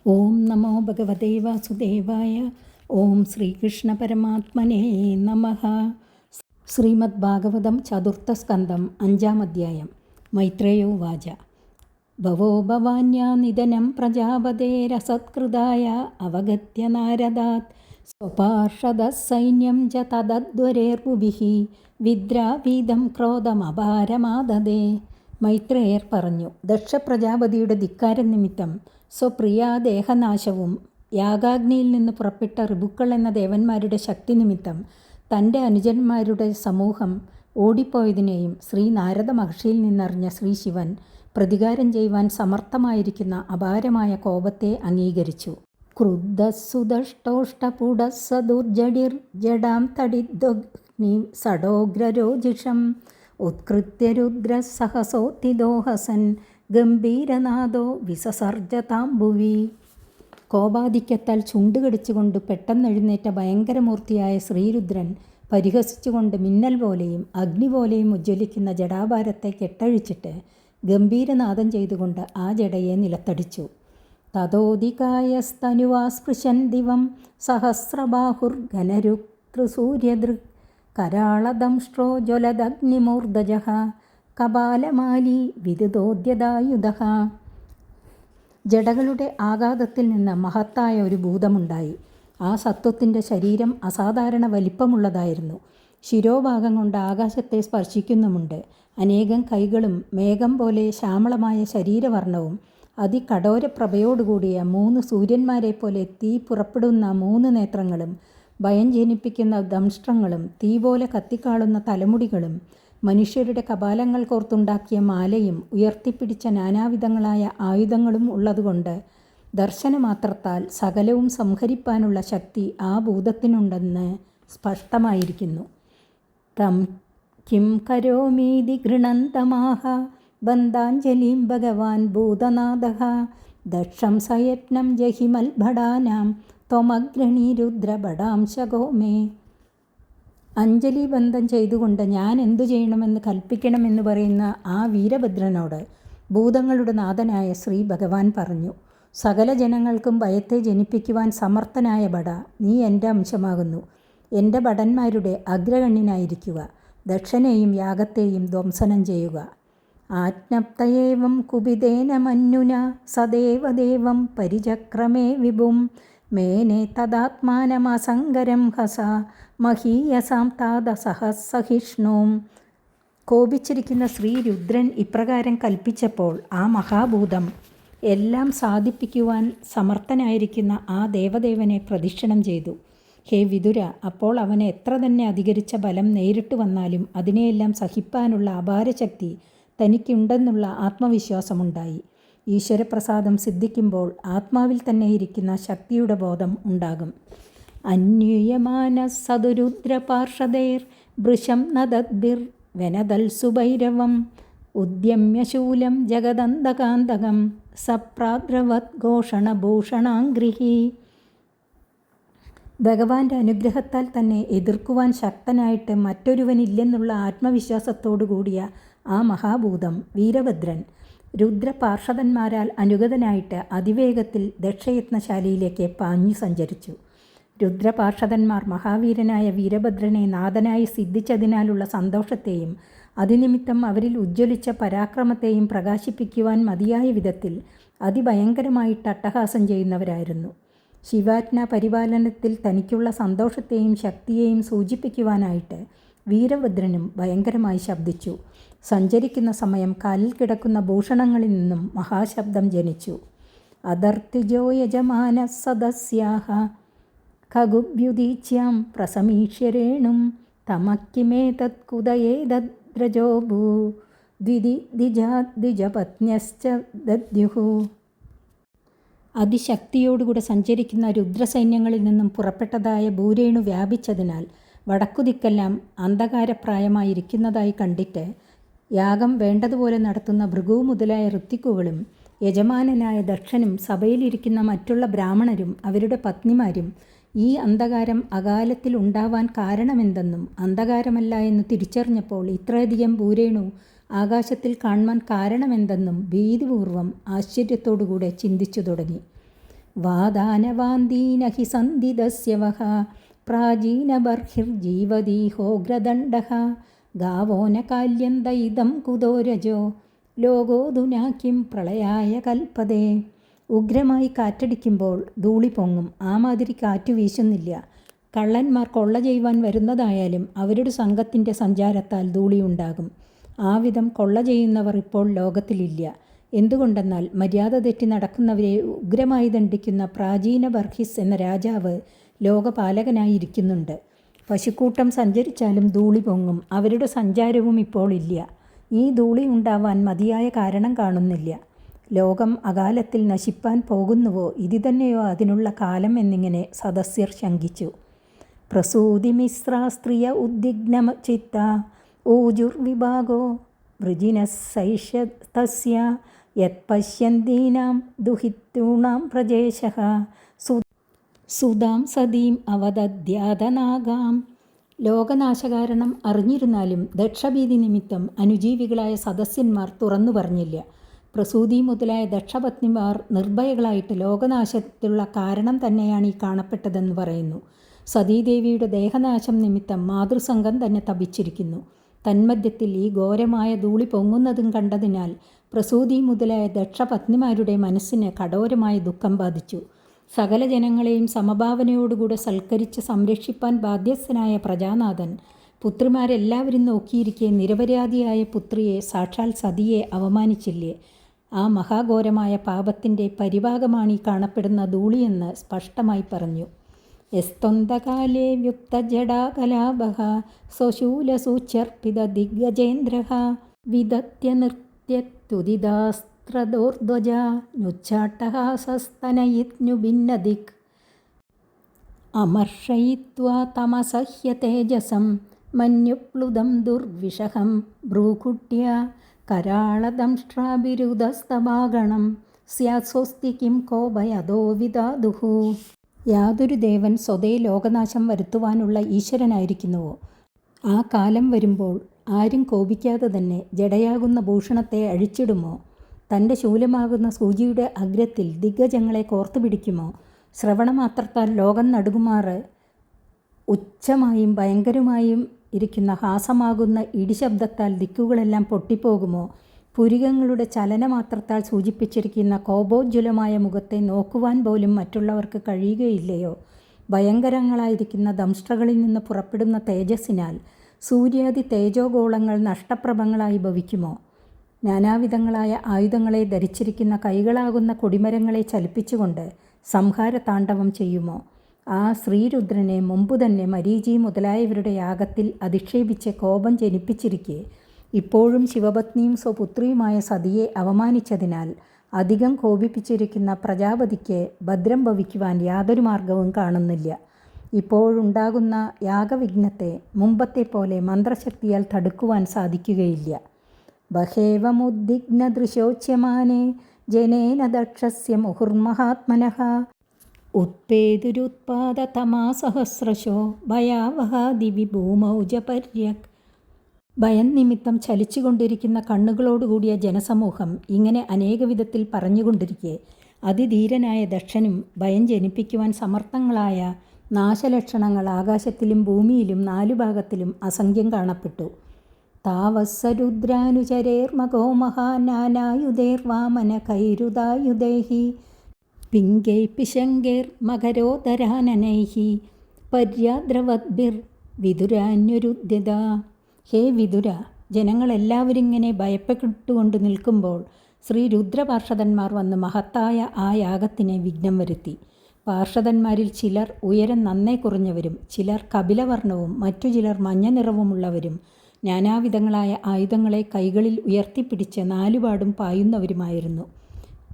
ഓം നമോ ഭഗവതേ വാസുദേവായ. ഓം ശ്രീകൃഷ്ണ പരമാത്മനേ നമഃ. ശ്രീമദ് ഭാഗവതം ചതുർത്ഥസ്കന്ധം 5-ാം അധ്യായം. മൈത്രേയോ വാച. ഭവോ ഭവാന്യാ നിധനം പ്രജാപതേരസത്കൃതായ അവഗത്യ നാരദാത് സ്വപാർഷദഃ സൈന്യം ച തദധ്വരേർഭുവിഃ വിദ്രാവീതം ക്രോധമപാരമാദദേ. മൈത്രേയർ പറഞ്ഞു, ദക്ഷ പ്രജാപതിയുടെ ധിക്കാരം നിമിത്തം സ്വപ്രിയ ദേഹനാശവും യാഗാഗ്നിയിൽ നിന്ന് പുറപ്പെട്ട ഋഭുക്കൾ എന്ന ദേവന്മാരുടെ ശക്തി നിമിത്തം തൻ്റെ അനുജന്മാരുടെ സമൂഹം ഓടിപ്പോയതിനെയും ശ്രീ നാരദ മഹർഷിയിൽ നിന്നറിഞ്ഞ ശ്രീ ശിവൻ പ്രതികാരം ചെയ്യുവാൻ സമർത്ഥമായിരിക്കുന്ന അപാരമായ കോപത്തെ അംഗീകരിച്ചു. ക്രുദ്ധസുദഷ്ടോഷ്ടപുടസദുർജഡിർ ജഡാം തടിദ്വഗ്നി സഡോഗ്രരോജിഷം ഉത്കൃത്യ രുദ്രസഹസോത്തിദോഹസൻ ഗംഭീരനാദോ വിസസർജതാംബുവി. കോപാധിക്യത്താൽ ചുണ്ടുകടിച്ചുകൊണ്ട് പെട്ടെന്നെഴുന്നേറ്റ ഭയങ്കരമൂർത്തിയായ ശ്രീരുദ്രൻ പരിഹസിച്ചുകൊണ്ട് മിന്നൽ പോലെയും അഗ്നി പോലെയും ഉജ്ജ്വലിക്കുന്ന ജടാഭാരത്തെ കെട്ടഴിച്ചിട്ട് ഗംഭീരനാദം ചെയ്തുകൊണ്ട് ആ ജടയെ നിലത്തടിച്ചു. തതോദികായസ്തനുവാസ്പൃശൻ ദിവം സഹസ്രബാഹുർഘനരുക്തൃസൂര്യദൃക് കരാളദംഷ്ട്രോ ജ്വലദഗ്നിമൂർധജഃ കപാലമാലി വിദിതോദ്യതായുധഃ. ജടകളുടെ ആഘാതത്തിൽ നിന്ന് മഹത്തായ ഒരു ഭൂതമുണ്ടായി. ആ സത്വത്തിൻ്റെ ശരീരം അസാധാരണ വലിപ്പമുള്ളതായിരുന്നു. ശിരോഭാഗം കൊണ്ട് ആകാശത്തെ സ്പർശിക്കുന്നുമുണ്ട്. അനേകം കൈകളും മേഘം പോലെ ശ്യാമളമായ ശരീരവർണ്ണവും അതികഠോരപ്രഭയോടുകൂടിയ 3 സൂര്യന്മാരെ പോലെ തീ പുറപ്പെടുന്ന 3 നേത്രങ്ങളും ഭയം ജനിപ്പിക്കുന്ന ദംഷ്ട്രങ്ങളും തീ പോലെ കത്തിക്കാളുന്ന തലമുടികളും മനുഷ്യരുടെ കപാലങ്ങൾ കോർത്തുണ്ടാക്കിയ മാലയും ഉയർത്തിപ്പിടിച്ച നാനാവിധങ്ങളായ ആയുധങ്ങളും ഉള്ളതുകൊണ്ട് ദർശനമാത്രത്താൽ സകലവും സംഹരിപ്പാനുള്ള ശക്തി ആ ഭൂതത്തിനുണ്ടെന്ന് സ്പഷ്ടമായിരിക്കുന്നു. തം കിം കരോമീതി ഗൃണന്തമാഹ ബന്ധാഞ്ജലിം ഭഗവാൻ ഭൂതനാഥഃ ദക്ഷം സയത്നം ജഹിമൽഭടാനാം ത്വമഗ്രണീ രുദ്രഭടാംശകോ മേ. അഞ്ജലിബന്ധം ചെയ്തുകൊണ്ട് ഞാൻ എന്തു ചെയ്യണമെന്ന് കൽപ്പിക്കണമെന്ന് പറയുന്ന ആ വീരഭദ്രനോട് ഭൂതങ്ങളുടെ നാഥനായ ശ്രീ ഭഗവാൻ പറഞ്ഞു, സകല ജനങ്ങൾക്കും ഭയത്തെ ജനിപ്പിക്കുവാൻ സമർത്ഥനായ ഭട, നീ എൻ്റെ അംശമാകുന്നു. എൻ്റെ ഭടന്മാരുടെ അഗ്രഗണ്യനായിരിക്കുക. ദക്ഷനെയും യാഗത്തെയും ധ്വംസനം ചെയ്യുക. ആജ്ഞപ്തയേവം കുപിതേന മന്യുന സദേവദേവം പരിചക്രമേ വിഭും മേനെ തദാത്മാനമസങ്കരം ഹസ മഹീയസാം താദസഹസഹിഷ്ണും. കോപിച്ചിരിക്കുന്ന ശ്രീരുദ്രൻ ഇപ്രകാരം കൽപ്പിച്ചപ്പോൾ ആ മഹാഭൂതം എല്ലാം സാധിപ്പിക്കുവാൻ സമർത്ഥനായിരിക്കുന്ന ആ ദേവദേവനെ പ്രദക്ഷിണം ചെയ്തു. ഹേ വിതുര, അപ്പോൾ അവന് എത്ര തന്നെ അധികരിച്ച ബലം നേരിട്ട് വന്നാലും അതിനെയെല്ലാം സഹിപ്പാനുള്ള അപാരശക്തി തനിക്കുണ്ടെന്നുള്ള ആത്മവിശ്വാസമുണ്ടായി. ഈശ്വരപ്രസാദം സിദ്ധിക്കുമ്പോൾ ആത്മാവിൽ തന്നെ ഇരിക്കുന്ന ശക്തിയുടെ ബോധം ഉണ്ടാകും. അന്യൂയമാന സദുരുദ്രപാർഷദേർ വൃഷം നദദ്ഭിർ വെനദൽസുഭൈരവം ഉദ്യമ്യശൂലം ജഗദന്തകാന്തകം സപ്രാദ്രവത് ഘോഷണഭൂഷണാംഗൃഹി. ഭഗവാന്റെ അനുഗ്രഹത്താൽ തന്നെ എതിർക്കുവാൻ ശക്തനായിട്ട് മറ്റൊരുവനില്ലെന്നുള്ള ആത്മവിശ്വാസത്തോടു കൂടിയ ആ മഹാഭൂതം വീരഭദ്രൻ രുദ്രപാർഷദന്മാരാൽ അനുഗതനായിട്ട് അതിവേഗത്തിൽ ദക്ഷയത്നശാലയിലേക്ക് പാഞ്ഞു സഞ്ചരിച്ചു. രുദ്രപാർഷദന്മാർ മഹാവീരനായ വീരഭദ്രനെ നാഥനായി സിദ്ധിച്ചതിനാലുള്ള സന്തോഷത്തെയും അതിനിമിത്തം അവരിൽ ഉജ്ജ്വലിച്ച പരാക്രമത്തെയും പ്രകാശിപ്പിക്കുവാൻ മതിയായ വിധത്തിൽ അതിഭയങ്കരമായിട്ട് അട്ടഹാസം ചെയ്യുന്നവരായിരുന്നു. ശിവാജ്ഞ പരിപാലനത്തിൽ തനിക്കുള്ള സന്തോഷത്തെയും ശക്തിയെയും സൂചിപ്പിക്കുവാനായിട്ട് വീരഭദ്രനും ഭയങ്കരമായി ശബ്ദിച്ചു. സഞ്ചരിക്കുന്ന സമയം കാലിൽ കിടക്കുന്ന ഭൂഷണങ്ങളിൽ നിന്നും മഹാശബ്ദം ജനിച്ചു. അദർത്തിജോ യജമാന സദസ്യാഹ ഖഗുഭ്യുദീച്യാം പ്രസമീക്ഷ്യരേണും തമക്കിമേതത്കുതയേതദ്രജോഭൂ ദ്വിജപത്ന്യശ്ച ദദ്യുഹു. അതിശക്തിയോടുകൂടെ സഞ്ചരിക്കുന്ന രുദ്രസൈന്യങ്ങളിൽ നിന്നും പുറപ്പെട്ടതായ ഭൂരേണു വ്യാപിച്ചതിനാൽ വടക്കുദിക്കെല്ലാം അന്ധകാരപ്രായമായിരിക്കുന്നതായി കണ്ടിട്ട് യാഗം വേണ്ടതുപോലെ നടത്തുന്ന ഭൃഗു മുതലായ ഋത്തിക്കുകളും യജമാനനായ ദക്ഷനും സഭയിലിരിക്കുന്ന മറ്റുള്ള ബ്രാഹ്മണരും അവരുടെ പത്നിമാരും ഈ അന്ധകാരം അകാലത്തിൽ ഉണ്ടാവാൻ കാരണമെന്തെന്നും അന്ധകാരമല്ല എന്ന് തിരിച്ചറിഞ്ഞപ്പോൾ ഇത്രയധികം ഭൂരേണു ആകാശത്തിൽ കാണുവാൻ കാരണമെന്തെന്നും ഭീതിപൂർവം ആശ്ചര്യത്തോടുകൂടെ ചിന്തിച്ചു തുടങ്ങി. വാദാനവാന്തീന ഹി സന്ധിതസ്യ വഹ പ്രാചീനബർഹിർജീവതീഹോഗ്രദണ്ഡഃ ഗാവോ ന കാല്യന്ത ഇദം കുതോ രജോ ലോകോധുനാ കിം പ്രളയായ കൽപ്പതേ. ഉഗ്രമായി കാറ്റടിക്കുമ്പോൾ ധൂളി പൊങ്ങും. ആ മാതിരി കാറ്റു വീശുന്നില്ല. കള്ളന്മാർ കൊള്ള ചെയ്യുവാൻ വരുന്നതായാലും അവരുടെ സംഘത്തിൻ്റെ സഞ്ചാരത്താൽ ധൂളിയുണ്ടാകും. ആ വിധം കൊള്ള ചെയ്യുന്നവർ ഇപ്പോൾ ലോകത്തിലില്ല. എന്തുകൊണ്ടെന്നാൽ മര്യാദ തെറ്റി നടക്കുന്നവരെ ഉഗ്രമായി ദണ്ഡിക്കുന്ന പ്രാചീന ബർഹിസ് എന്ന രാജാവ് ലോകപാലകനായിരിക്കുന്നുണ്ട്. പശുക്കൂട്ടം സഞ്ചരിച്ചാലും ധൂളി പൊങ്ങും. അവരുടെ സഞ്ചാരവും ഇപ്പോൾ ഇല്ല. ഈ ധൂളി ഉണ്ടാവാൻ മതിയായ കാരണം കാണുന്നില്ല. ലോകം അകാലത്തിൽ നശിപ്പാൻ പോകുന്നുവോ, ഇത് തന്നെയോ അതിനുള്ള കാലം എന്നിങ്ങനെ സദസ്യർ ശങ്കിച്ചു. പ്രസൂതിമിശ്രാസ്ത്രിയ ഉദ്വിഗ്നചിത്ത ഊജുർവിഭാഗോ വൃജിനസൈഷതസ്യ യത്പശ്യന്തീനാം ദുഹിതൂണാം പ്രജേശഃ സുതാം സതീം അവദദ്യാതനാഗാം. ലോകനാശകാരണം അറിഞ്ഞിരുന്നാലും ദക്ഷഭീതി നിമിത്തം അനുജീവികളായ സദസ്യന്മാർ തുറന്നു പറഞ്ഞില്ല. പ്രസൂതി മുതലായ ദക്ഷപത്നിമാർ നിർഭയകളായിട്ട് ലോകനാശത്തിലുള്ള കാരണം തന്നെയാണ് ഈ കാണപ്പെട്ടതെന്ന് പറയുന്നു. സതീദേവിയുടെ ദേഹനാശം നിമിത്തം മാതൃസംഘം തന്നെ തപിച്ചിരിക്കുന്നു. തന്മധ്യത്തിൽ ഈ ഘോരമായ ധൂളി പൊങ്ങുന്നതും കണ്ടതിനാൽ പ്രസൂതി മുതലായ ദക്ഷപത്നിമാരുടെ മനസ്സിന് കഠോരമായ ദുഃഖം ബാധിച്ചു. സകല ജനങ്ങളെയും സമഭാവനയോടുകൂടെ സൽക്കരിച്ച് സംരക്ഷിപ്പാൻ ബാധ്യസ്ഥനായ പ്രജാനാഥൻ പുത്രിമാരെല്ലാവരും നോക്കിയിരിക്കെ നിരപരാധിയായ പുത്രിയെ, സാക്ഷാൽ സതിയെ അവമാനിച്ചില്ലേ? ആ മഹാഘോരമായ പാപത്തിൻ്റെ പരിഭാഗമാണ് ഈ കാണപ്പെടുന്ന ധൂളിയെന്ന് സ്പഷ്ടമായി പറഞ്ഞു. യസ്ത്വന്തകാലേ വ്യുക്തജടാകലാപഃ സ്വശൂലസൂച്യർപ്പിത ദിഗ്ഗജേന്ദ്രഃ വിദഗ്ധ്യ നൃത്യത്യുദിതാസ്ത്രദോർധ്വജ നുച്ഛാട്ടഹാസസ്തനയിത്നുഭിന്നദിക് അമർഷയിത്വാ തമസഹ്യ തേജസം മന്യുപ്ലുതം ദുർവിഷഹം ഭ്രൂകുട്യ കരാളദംഷ്ട്രാഭിരുദസ്തഭാഗണം സ്യാത് സ്വസ്തി കിം കോപയതോ വിദാതുഃ. യാതൊരു ദേവൻ സ്വതേ ലോകനാശം വരുത്തുവാനുള്ള ഈശ്വരനായിരിക്കുന്നുവോ, ആ കാലം വരുമ്പോൾ ആരും കോപിക്കാതെ തന്നെ ജഡയാകുന്ന ഭൂഷണത്തെ അഴിച്ചിടുമോ? തൻ്റെ ശൂലമാകുന്ന സൂചിയുടെ അഗ്രത്തിൽ ദിഗ്ഗജങ്ങളെ കോർത്തുപിടിക്കുമോ? ശ്രവണമാത്രത്താൽ ലോകം നടുകുമാറ് ഉച്ചമായും ഭയങ്കരമായും ഇരിക്കുന്ന ഹാസമാകുന്ന ഇടിശബ്ദത്താൽ ദിക്കുകളെല്ലാം പൊട്ടിപ്പോകുമോ? പുരികങ്ങളുടെ ചലനമാത്രത്താൽ സൂചിപ്പിച്ചിരിക്കുന്ന കോപോജ്വലമായ മുഖത്തെ നോക്കുവാൻ പോലും മറ്റുള്ളവർക്ക് കഴിയുകയില്ലയോ? ഭയങ്കരങ്ങളായിരിക്കുന്ന ദംഷ്ട്രകളിൽ നിന്ന് പുറപ്പെടുന്ന തേജസ്സിനാൽ സൂര്യാദി തേജോഗോളങ്ങൾ നഷ്ടപ്രഭങ്ങളായി ഭവിക്കുമോ? നാനാവിധങ്ങളായ ആയുധങ്ങളെ ധരിച്ചിരിക്കുന്ന കൈകളാകുന്ന കൊടിമരങ്ങളെ ചലിപ്പിച്ചുകൊണ്ട് സംഹാര താണ്ഡവം ചെയ്യുമോ? ആ ശ്രീരുദ്രനെ മുമ്പ് തന്നെ മരീചി മുതലായവരുടെ യാഗത്തിൽ അധിക്ഷേപിച്ച് കോപം ജനിപ്പിച്ചിരിക്കെ ഇപ്പോഴും ശിവപത്നിയും സ്വപുത്രിയുമായ സതിയെ അവമാനിച്ചതിനാൽ അധികം കോപിപ്പിച്ചിരിക്കുന്ന പ്രജാപതിക്ക് ഭദ്രം ഭവിക്കുവാൻ യാതൊരു മാർഗവും കാണുന്നില്ല. ഇപ്പോഴുണ്ടാകുന്ന യാഗവിഘ്നത്തെ മുമ്പത്തെ പോലെ മന്ത്രശക്തിയാൽ തടുക്കുവാൻ സാധിക്കുകയില്ല. ബഹേവമുദ്വിഗ്നദൃശോച്യമാനേ ജനേന ദക്ഷസ്യ മുഹുർമഹാത്മനഃ ഉത്പേതുരുത്പാദതമാസഹസ്രശോ ഭയാവഹാദിവി ഭൂമൗജപര്യക്. ഭയം നിമിത്തം ചലിച്ചുകൊണ്ടിരിക്കുന്ന കണ്ണുകളോടുകൂടിയ ജനസമൂഹം ഇങ്ങനെ അനേക വിധത്തിൽ പറഞ്ഞുകൊണ്ടിരിക്കെ അതിധീരനായ ദക്ഷനും ഭയം ജനിപ്പിക്കുവാൻ സമർത്ഥങ്ങളായ നാശലക്ഷണങ്ങൾ ആകാശത്തിലും ഭൂമിയിലും നാലുഭാഗത്തിലും അസംഖ്യം കാണപ്പെട്ടു. താവസ്സരുദ്രാനുചരേർമകോ മഹാനാനായുധേർവാമന കൈരുദായുധൈഹി പിംഗൈ പിശങ്കേർ മകരോദരാനനൈഹി പര്യാദ്രവദ്ഭിർ വിതുരാന്വരുദ്ധ്യത. ഹേ വിതുര, ജനങ്ങളെല്ലാവരും ഇങ്ങനെ ഭയപ്പെട്ടുകൊണ്ട് നിൽക്കുമ്പോൾ ശ്രീ രുദ്രപാർഷദന്മാർ വന്ന് മഹത്തായ ആ യാഗത്തിന് വിഘ്നം വരുത്തി. പാർഷദന്മാരിൽ ചിലർ ഉയരം നന്നേ കുറഞ്ഞവരും ചിലർ കപിലവർണ്ണവും മറ്റു ചിലർ മഞ്ഞ നിറവുമുള്ളവരും നാനാവിധങ്ങളായ ആയുധങ്ങളെ കൈകളിൽ ഉയർത്തിപ്പിടിച്ച് നാലുപാടും പായുന്നവരുമായിരുന്നു.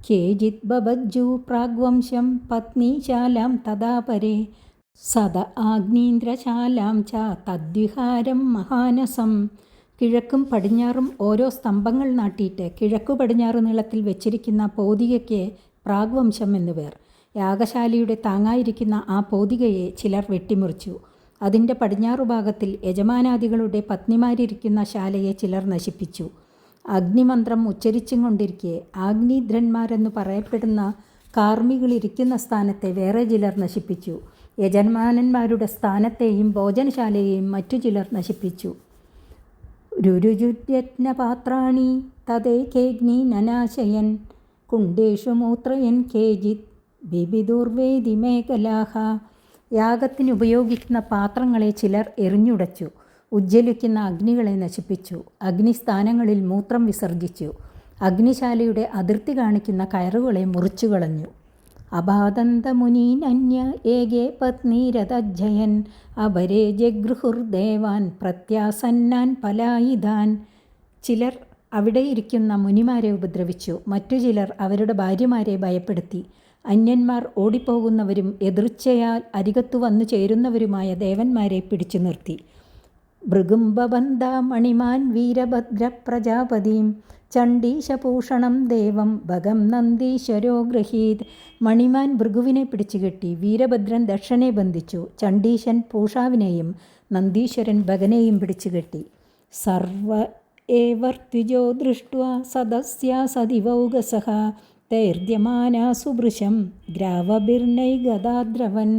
കേചിത് ബഭജ്ജു പ്രാഗ്വംശം പത്നീശാലാം തഥാപരേ സദ ആഗ്നീന്ദ്രശാലാം ച തദ്വിഹാരം മഹാനസം. കിഴക്കും പടിഞ്ഞാറും ഓരോ സ്തംഭങ്ങൾ നാട്ടിയിട്ട് കിഴക്കു പടിഞ്ഞാറ് നീളത്തിൽ വെച്ചിരിക്കുന്ന പോതികയ്ക്ക് പ്രാഗ്വംശം എന്നുപേർ. യാഗശാലയുടെ താങ്ങായിരിക്കുന്ന ആ പോതികയെ ചിലർ വെട്ടിമുറിച്ചു. അതിൻ്റെ പടിഞ്ഞാറു ഭാഗത്തിൽ യജമാനാദികളുടെ പത്നിമാരിരിക്കുന്ന ശാലയെ ചിലർ നശിപ്പിച്ചു. അഗ്നിമന്ത്രം ഉച്ചരിച്ചും കൊണ്ടിരിക്കെ ആഗ്നിദ്രന്മാരെന്ന് പറയപ്പെടുന്ന കാർമികളിരിക്കുന്ന സ്ഥാനത്തെ വേറെ ചിലർ നശിപ്പിച്ചു. യജമാനന്മാരുടെ സ്ഥാനത്തെയും ഭോജനശാലയെയും മറ്റു ചിലർ നശിപ്പിച്ചു. രുരുജുര്യജ്ഞപാത്രാണി തദേകേഗ്നി നനാശയൻ കുണ്ടേഷു മൂത്രയൻ കേജിത് ബിബിദുർവേദി മേഖലാഹ. യാഗത്തിന് ഉപയോഗിക്കുന്ന പാത്രങ്ങളെ ചിലർ എറിഞ്ഞുടച്ചു. ഉജ്ജ്വലിക്കുന്ന അഗ്നികളെ നശിപ്പിച്ചു. അഗ്നിസ്ഥാനങ്ങളിൽ മൂത്രം വിസർജിച്ചു. അഗ്നിശാലയുടെ അതിർത്തി കാണിക്കുന്ന കയറുകളെ മുറിച്ചുകളഞ്ഞു. അബാദന്തമുനീനന്യ ഏകേ പത്നീരതജ്ജയൻ അപരേ ജഗൃഹുർദേവാൻ പ്രത്യാസന്നാൻ പലായിതാൻ. ചിലർ അവിടെ ഇരിക്കുന്ന മുനിമാരെ ഉപദ്രവിച്ചു. മറ്റു ചിലർ അവരുടെ ഭാര്യമാരെ ഭയപ്പെടുത്തി. അന്യന്മാർ ഓടിപ്പോകുന്നവരും എതിർച്ചയാൽ അരികത്തു വന്നു ചേരുന്നവരുമായ ദേവന്മാരെ പിടിച്ചു നിർത്തി. ഭൃഗുംബബന്ധ മണിമാൻ വീരഭദ്ര പ്രജാപതിം ചണ്ഡീശഭൂഷണം ദേവം ഭഗം നന്ദീശ്വരോ ഗൃഹീത്. മണിമാൻ ഭൃഗുവിനെ പിടിച്ചുകെട്ടി. വീരഭദ്രൻ ദക്ഷനെ ബന്ധിച്ചു. ചണ്ഡീശൻ പൂഷാവിനെയും നന്ദീശ്വരൻ ഭഗനെയും പിടിച്ചുകെട്ടി. സർവ ഏവർദ്വിജോ ദൃഷ്ട്വാ സദസ്യാ സതിവൗകസഃ തൈർദ്യമാനാസു വൃശം ഗ്രാവഭിർനൈഗതാദ്രവൻ.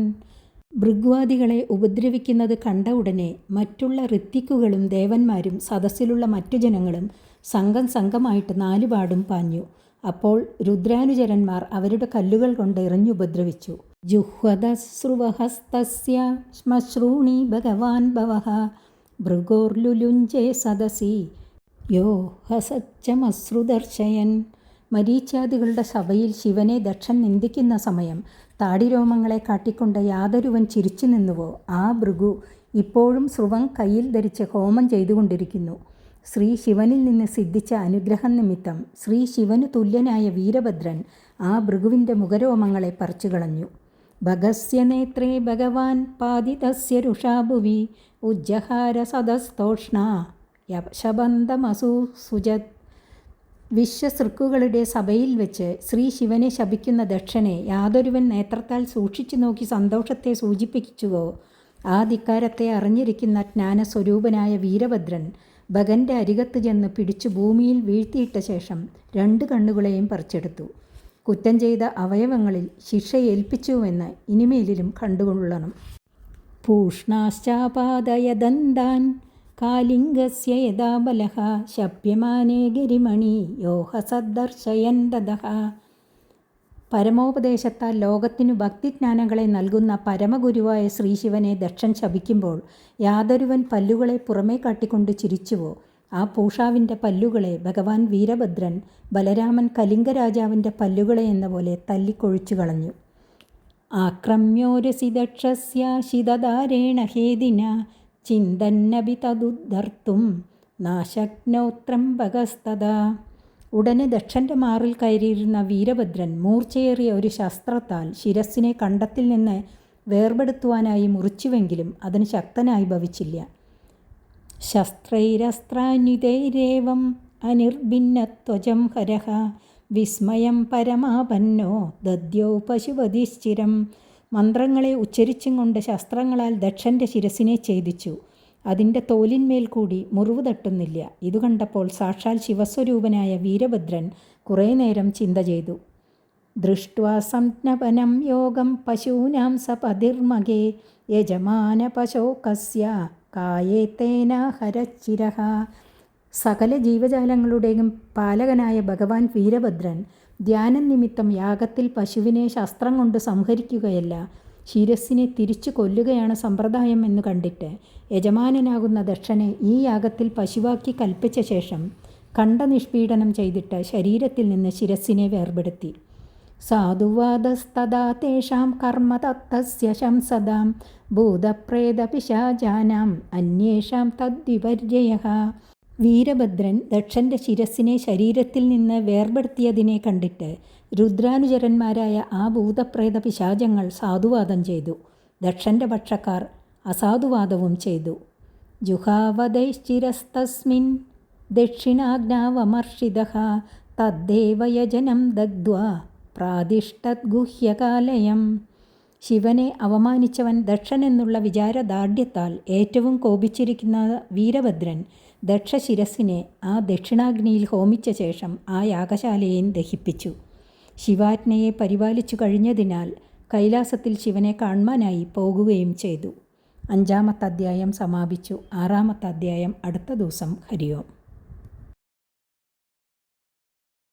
ഭൃഗ്വാദികളെ ഉപദ്രവിക്കുന്നത് കണ്ട ഉടനെ മറ്റുള്ള ഋത്തിക്കുകളും ദേവന്മാരും സദസ്സിലുള്ള മറ്റു ജനങ്ങളും സംഘം സംഘമായിട്ട് നാലുപാടും പാഞ്ഞു. അപ്പോൾ രുദ്രാനുചരന്മാർ അവരുടെ കല്ലുകൾ കൊണ്ട് എറിഞ്ഞുപദ്രവിച്ചു. ജുഹ്വദശ്രുവഹസ്തസ്യ ശ്മശ്രൂണി ഭഗവാൻ ഭവഃ ഭൃഗോർലുലുഞ്ചേ സദസി യോ ഹസച്ചമശ്രുദർശയൻ. മരീച്യാദികളുടെ സഭയിൽ ശിവനെ ദക്ഷൻ നിന്ദിക്കുന്ന സമയം താടിരോമങ്ങളെ കാട്ടിക്കൊണ്ട് യാതൊരുവൻ ചിരിച്ചു നിന്നുവോ ആ ഭൃഗു ഇപ്പോഴും ശ്രുവം കയ്യിൽ ധരിച്ച് ഹോമം ചെയ്തുകൊണ്ടിരിക്കുന്നു. ശ്രീ ശിവനിൽ നിന്ന് സിദ്ധിച്ച അനുഗ്രഹം നിമിത്തം ശ്രീ ശിവനു തുല്യനായ വീരഭദ്രൻ ആ ഭൃഗുവിൻ്റെ മുഖരോമങ്ങളെ പറിച്ചുകളഞ്ഞു. ഭഗസ്യ നേത്രേ ഭഗവാൻ പാതിതസ്യ രുഷാഭുവി ഉജ്ജഹാര സദസ്തോഷ്ണ യശബന്ധമസു സുജത്. വിശ്വസൃക്കുകളുടെ സഭയിൽ വെച്ച് ശ്രീ ശിവനെ ശപിക്കുന്ന ദക്ഷനെ യാതൊരുവൻ നേത്രത്താൽ സൂക്ഷിച്ചു നോക്കി സന്തോഷത്തെ സൂചിപ്പിച്ചുവോ ആ ധിക്കാരത്തെ അറിഞ്ഞിരിക്കുന്ന ജ്ഞാനസ്വരൂപനായ വീരഭദ്രൻ ഭഗൻ്റെ അരികത്ത് ചെന്ന് പിടിച്ചു ഭൂമിയിൽ വീഴ്ത്തിയിട്ട ശേഷം 2 കണ്ണുകളെയും പറിച്ചെടുത്തു. കുറ്റം ചെയ്ത അവയവങ്ങളിൽ ശിക്ഷ ഏൽപ്പിച്ചുവെന്ന് ഇനിമേലിലും കണ്ടുകൊള്ളണം. പൂഷ്ണാശ്ചാപാദയദന്താൻ കാലിംഗസ്യ യഥാ ബലഃ ശപ്യമാനേ ഗരിമണി യോഹസദ്ദർശയൻ ദദഃ. പരമോപദേശത്താൽ ലോകത്തിനു ഭക്തിജ്ഞാനങ്ങളെ നൽകുന്ന പരമഗുരുവായ ശ്രീശിവനെ ദക്ഷൻ ശപിക്കുമ്പോൾ യാതൊരുവൻ പല്ലുകളെ പുറമേ കാട്ടിക്കൊണ്ട് ചിരിച്ചുവോ ആ പൂഷാവിൻ്റെ പല്ലുകളെ ഭഗവാൻ വീരഭദ്രൻ ബലരാമൻ കലിംഗരാജാവിൻ്റെ പല്ലുകളെ എന്ന പോലെ തല്ലിക്കൊഴിച്ചു കളഞ്ഞു. ആക്രമ്യോരസി ദക്ഷസ്യ ശിതധാരേണ ഹേദിന ചിന്തന്നബി തദുദ്ധർത്തും നാശക്നോത്രംബകസ്തദാ. ഉടനെ ദക്ഷൻ്റെ മാറിൽ കയറിയിരുന്ന വീരഭദ്രൻ മൂർച്ചയേറിയ ഒരു ശസ്ത്രത്താൽ ശിരസ്സിനെ കണ്ടത്തിൽ നിന്ന് വേർപെടുത്തുവാനായി മുറിച്ചുവെങ്കിലും അതിന് ശക്തനായി ഭവിച്ചില്ല. ശസ്ത്രൈരസ്ത്രാന്യുതൈരേവം അനിർഭിന്നത്വജം ഹരഃ വിസ്മയം പരമാപന്നോ ദദ്യോ പശുപതിശ്ചിരം. മന്ത്രങ്ങളെ ഉച്ചരിച്ചും കൊണ്ട് ശസ്ത്രങ്ങളാൽ ദക്ഷൻ്റെ ശിരസിനെ ഛേദിച്ചു. അതിൻ്റെ തോലിന്മേൽ കൂടി മുറിവ് തട്ടുന്നില്ല. ഇതു കണ്ടപ്പോൾ സാക്ഷാൽ ശിവസ്വരൂപനായ വീരഭദ്രൻ കുറേ നേരം ചിന്ത ചെയ്തു. ദൃഷ്ട്വാ സംജ്ഞപനം യോഗം പശൂനാം സപതിർമകേ യജമാന പശോകസ്യ കായേത്തേന ഹരച്ചിരഃ. സകല ജീവജാലങ്ങളുടെയും പാലകനായ ഭഗവാൻ വീരഭദ്രൻ ധ്യാനം നിമിത്തം യാഗത്തിൽ പശുവിനെ ശസ്ത്രം കൊണ്ട് സംഹരിക്കുകയല്ല ശിരസ്സിനെ തിരിച്ചു കൊല്ലുകയാണ് സമ്പ്രദായം എന്ന് കണ്ടിട്ട് യജമാനനാകുന്ന ദക്ഷനെ ഈ യാഗത്തിൽ പശുവാക്കി കൽപ്പിച്ച ശേഷം കണ്ഠനിഷ്പീഡനം ചെയ്തിട്ട് ശരീരത്തിൽ നിന്ന് ശിരസ്സിനെ വേർപെടുത്തി. സാധുവാദസ്തദാ തേഷാം കർമ്മ തത്തസ്യ ശംസദാം ഭൂതപ്രേതപിശാചാനാം അന്യേഷാം തദ്വിപര്യയഃ. വീരഭദ്രൻ ദക്ഷൻ്റെ ശിരസ്സിനെ ശരീരത്തിൽ നിന്ന് വേർപെടുത്തിയതിനെ കണ്ടിട്ട് രുദ്രാനുചരന്മാരായ ആ ഭൂതപ്രേത പിശാചങ്ങൾ സാധുവാദം ചെയ്തു. ദക്ഷൻ്റെ പക്ഷക്കാർ അസാധുവാദവും ചെയ്തു. ജുഹാവദൈശ്ചിരസ്തസ്മിൻ ദക്ഷിണാഗ്നാവമർഷിതഃ തദ്ദേവയജനം ദഗ്ധ്വാ പ്രാതിഷ്ഠദ്ഗുഹ്യകാലയം. ശിവനെ അവമാനിച്ചവൻ ദക്ഷൻ എന്നുള്ള വിചാരദാർഢ്യത്താൽ ഏറ്റവും കോപിച്ചിരിക്കുന്ന വീരഭദ്രൻ ദക്ഷശിരസിനെ ആ ദക്ഷിണാഗ്നിയിൽ ഹോമിച്ച ശേഷം ആ യാഗശാലയെ ദഹിപ്പിച്ചു. ശിവാജ്ഞയെ പരിപാലിച്ചു കഴിഞ്ഞതിനാൽ കൈലാസത്തിൽ ശിവനെ കാണുവാനായി പോകുകയും ചെയ്തു. 5-ാമത്തെ അധ്യായം സമാപിച്ചു. 6-ാമത്തെ അധ്യായം അടുത്ത ദിവസം. ഹരി ഓം.